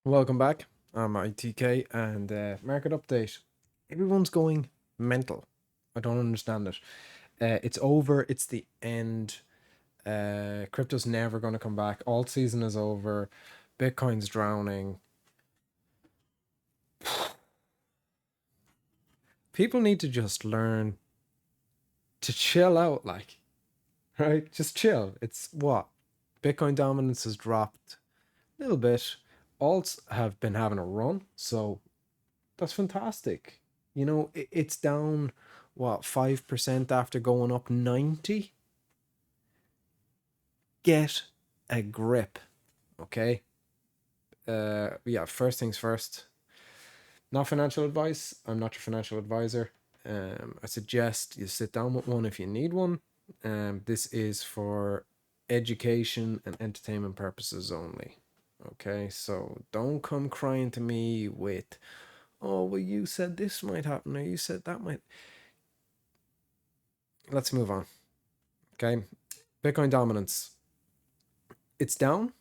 Welcome back. I'm ITK and market update. Everyone's going mental. I don't understand it. It's over. It's the end. Crypto's never going to come back. Alt season is over. Bitcoin's drowning. People need to just learn to chill out, like, right? Just chill. It's what? Bitcoin dominance has dropped a little bit. Alts have been having a run, so that's fantastic. It's down what 5% after going up 90. Get a grip, okay? Yeah, first things first. Not financial advice. I'm not your financial advisor. I suggest you sit down with one if you need one. This is for education and entertainment purposes only. Okay, so don't come crying to me with, oh, well, you said this might happen, or you said that might. Let's move on. Okay. Bitcoin dominance. It's down.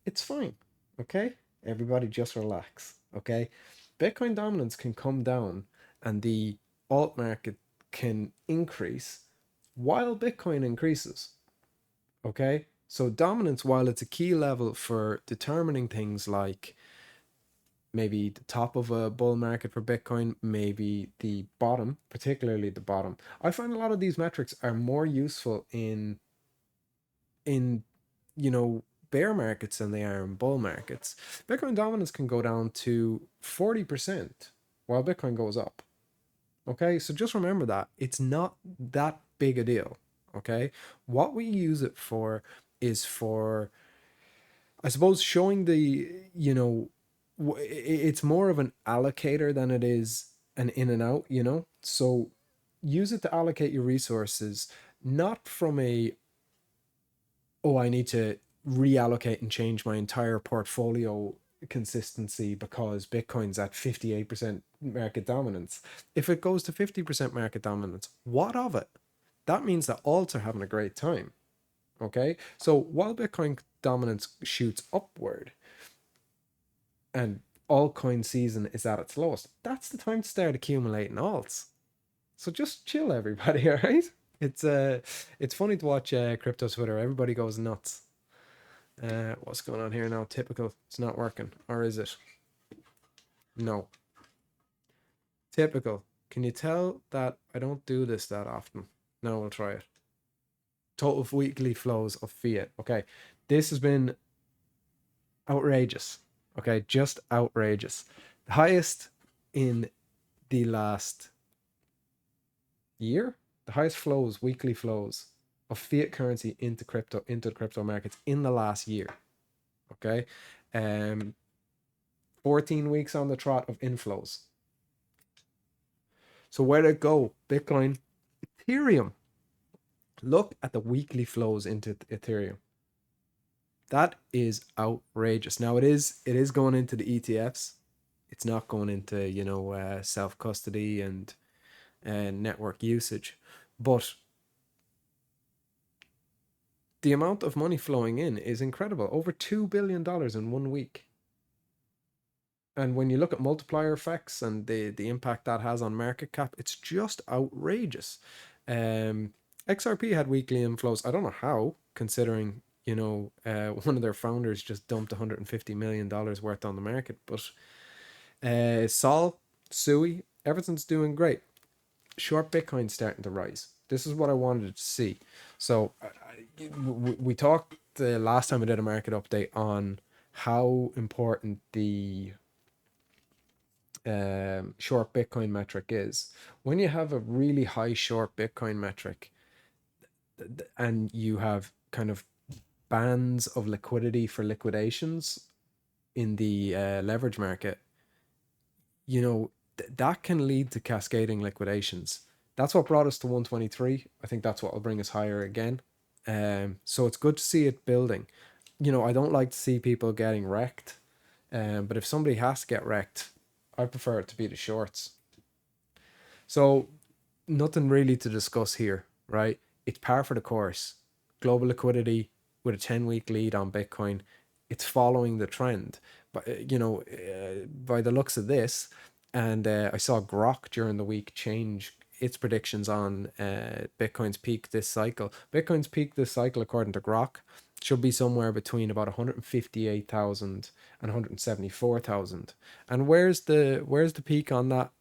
It's fine. Okay. Everybody just relax. Okay. Bitcoin dominance can come down and the alt market can increase while Bitcoin increases. Okay. So dominance, while it's a key level for determining things like maybe the top of a bull market for Bitcoin, maybe the bottom, particularly the bottom. I find a lot of these metrics are more useful in bear markets than they are in bull markets. Bitcoin dominance can go down to 40% while Bitcoin goes up. Okay, so just remember that it's not that big a deal. Okay, what we use it for is for, I suppose, showing it's more of an allocator than it is an in and out. So use it to allocate your resources, not from a, oh, I need to reallocate and change my entire portfolio consistency because Bitcoin's at 58% market dominance. If it goes to 50% market dominance, what of it? That means that alts are having a great time. Okay. So while Bitcoin dominance shoots upward and altcoin season is at its lowest, that's the time to start accumulating alts. So just chill, everybody. All right. It's funny to watch crypto Twitter. Everybody goes nuts. What's going on here now? Typical. It's not working. Or is it? No. Typical. Can you tell that I don't do this that often? No, we'll try it. Total weekly flows of fiat. Okay. This has been outrageous. Okay. Just outrageous. The highest in the last year. The highest flows, weekly flows of fiat currency into the crypto markets in the last year. Okay. 14 weeks on the trot of inflows. So where'd it go? Bitcoin, Ethereum. Look at the weekly flows into Ethereum. That is outrageous. Now it is going into the ETFs. It's not going into self custody and network usage, but the amount of money flowing in is incredible. Over $2 billion in 1 week. And when you look at multiplier effects and the impact that has on market cap, it's just outrageous. XRP had weekly inflows. I don't know how, considering one of their founders just dumped $150 million worth on the market. But Sol, Sui, everything's doing great. Short Bitcoin starting to rise. This is what I wanted to see. So we talked the last time I did a market update on how important the short Bitcoin metric is. When you have a really high short Bitcoin metric and you have kind of bands of liquidity for liquidations in the leverage market, that can lead to cascading liquidations. That's what brought us to 123. I think that's what will bring us higher again. So it's good to see it building. I don't like to see people getting wrecked. But if somebody has to get wrecked, I prefer it to be the shorts. So nothing really to discuss here, right? It's par for the course. Global liquidity with a 10-week lead on Bitcoin. it's following the trend. But by the looks of this, and I saw Grok during the week change its predictions on Bitcoin's peak this cycle. Bitcoin's peak this cycle, according to Grok, should be somewhere between about 158,000 and 174,000. And where's the peak on that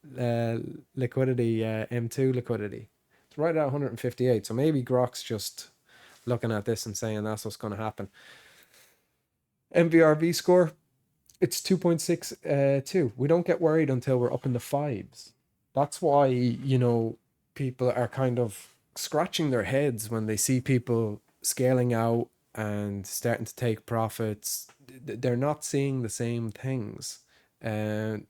liquidity, M2 liquidity? It's right at 158. So maybe Grok's just looking at this and saying that's what's going to happen. MVRV score, it's 2.62. We don't get worried until we're up in the fives. That's why, people are kind of scratching their heads when they see people scaling out and starting to take profits. They're not seeing the same things. And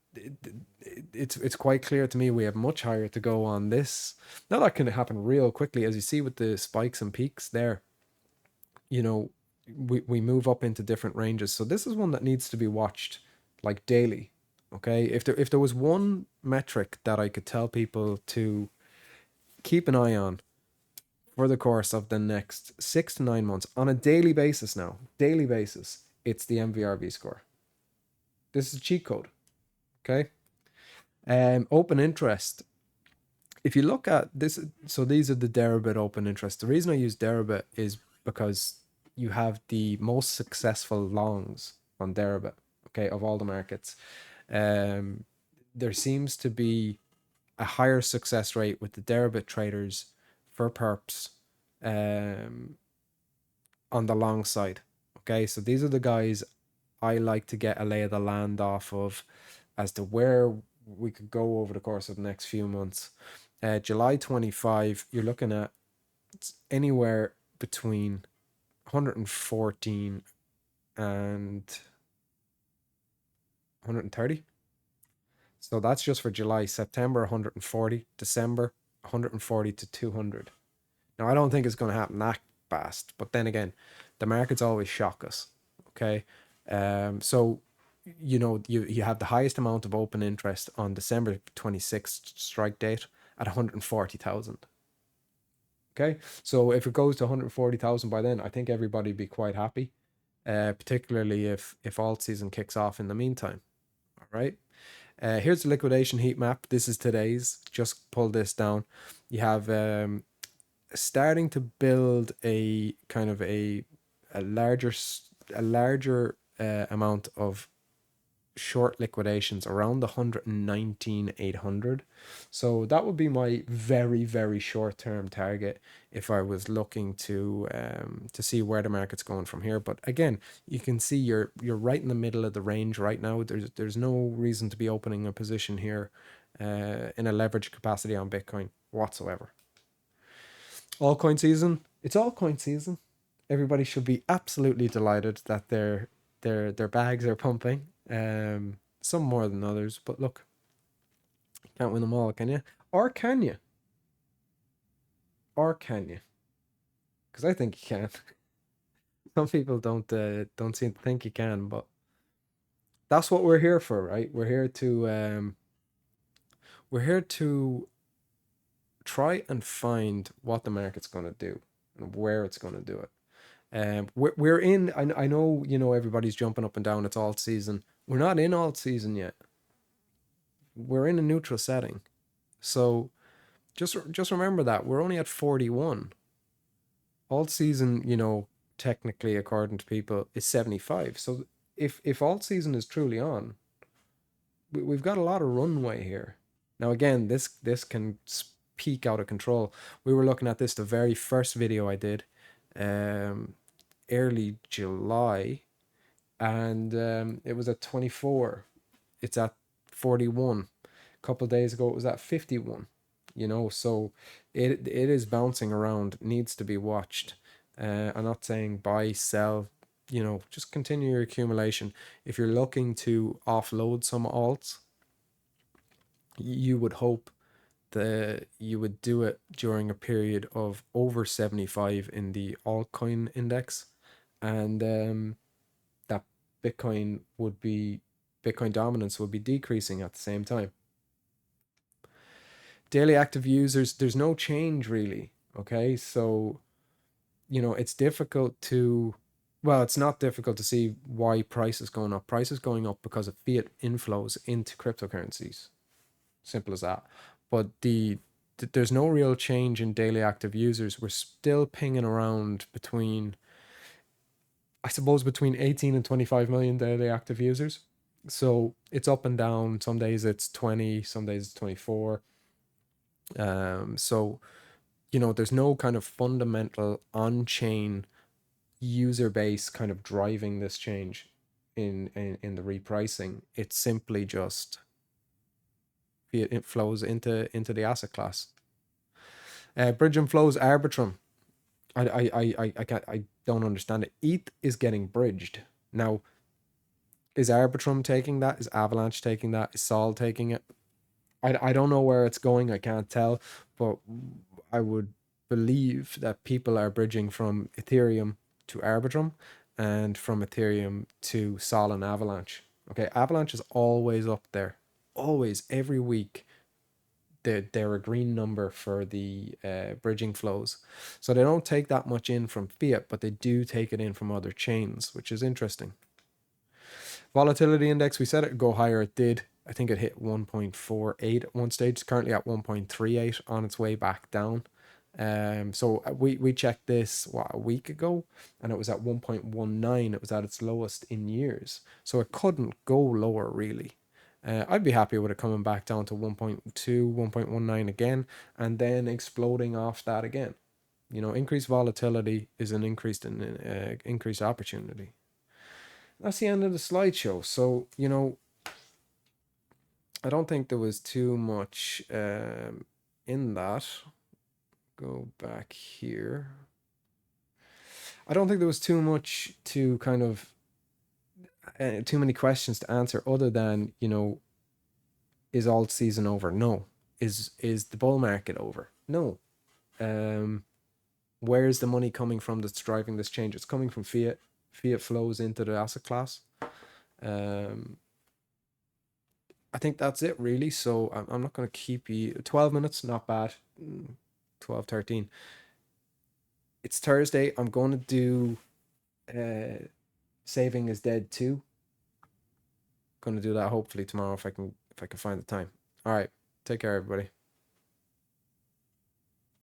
it's quite clear to me we have much higher to go on this. Now that can happen real quickly, as you see with the spikes and peaks there. You know, we move up into different ranges. So this is one that needs to be watched like daily. Okay. If there was one metric that I could tell people to keep an eye on for the course of the next 6 to 9 months on a daily basis now, daily basis, it's the MVRV score. This is a cheat code. Okay. Open interest. If you look at this, so these are the Deribit open interest. The reason I use Deribit is because you have the most successful longs on Deribit, okay, of all the markets. There seems to be a higher success rate with the Deribit traders for perps on the long side. Okay, so these are the guys I like to get a lay of the land off of as to where we could go over the course of the next few months. July 25, you're looking at anywhere between 114 and 130. So that's just for July. September 140, December 140 to 200. Now I don't think it's going to happen that fast, but then again, the markets always shock us. Okay, so you have the highest amount of open interest on December 26th strike date at 140,000. Okay, so if it goes to 140,000 by then, I think everybody be quite happy, particularly if alt season kicks off in the meantime. All right. Here's the liquidation heat map. This is today's. Just pull this down. You have starting to build a kind of a larger amount of short liquidations around the 119,800. So that would be my very, very short term target if I was looking to see where the market's going from here. But again, you can see you're right in the middle of the range right now. There's no reason to be opening a position here in a leverage capacity on Bitcoin whatsoever. Altcoin season. It's altcoin season. Everybody should be absolutely delighted that their bags are pumping. Some more than others, but look, you can't win them all, can you? Or can you? Or can you? Because I think you can. Some people don't seem to think you can, but that's what we're here for, right? We're here to try and find what the market's going to do and where it's going to do it. We're in. I know everybody's jumping up and down. It's alt season. We're not in alt season yet. We're in a neutral setting, so just remember that we're only at 41. Alt season, technically according to people, is 75. So if alt season is truly on, we've got a lot of runway here. Now again, this can peak out of control. We were looking at this the very first video I did, early July, and it was at 24. It's at 41. A couple of days ago it was at 51. So it is bouncing around, needs to be watched. I'm not saying buy, sell, just continue your accumulation. If you're looking to offload some alts, you would hope that you would do it during a period of over 75 in the altcoin index, and that Bitcoin dominance would be decreasing at the same time. Daily active users, there's no change really. Okay, so it's difficult to Well, it's not difficult to see why price is going up. Price is going up because of fiat inflows into cryptocurrencies. Simple as that. But there's no real change in daily active users. We're still pinging around between, I suppose, between 18 and 25 million daily active users. So it's up and down. Some days it's 20, some days it's 24. So, there's no kind of fundamental on-chain user base kind of driving this change in the repricing. It's simply just it flows into the asset class. Bridge and flows Arbitrum. I don't understand it. ETH is getting bridged now. Is Arbitrum taking that? Is Avalanche taking that? Is Sol taking it? I don't know where it's going. I can't tell, but I would believe that people are bridging from Ethereum to Arbitrum and from Ethereum to Sol and Avalanche. Okay, Avalanche is always up there, always every week. They're a green number for the bridging flows, so they don't take that much in from fiat, but they do take it in from other chains, which is interesting. Volatility index, we said it would go higher. It did. I think it hit 1.48 at one stage. It's currently at 1.38 on its way back down. So we checked this a week ago, and it was at 1.19. It was at its lowest in years. So it couldn't go lower really. I'd be happy with it coming back down to 1.2, 1.19 again, and then exploding off that again. Increased volatility is an increased opportunity. That's the end of the slideshow. So, I don't think there was too much in that. Go back here. I don't think there was too much to kind of, too many questions to answer other than, is alt season over? No. Is the bull market over? No. Where's the money coming from that's driving this change? It's coming from fiat. Fiat flows into the asset class. I think that's it really. So I'm not going to keep you 12 minutes, not bad. 12, 13. It's Thursday. I'm going to do Saving is Dead 2. Going to do that hopefully tomorrow if I can find the time. All right. Take care everybody.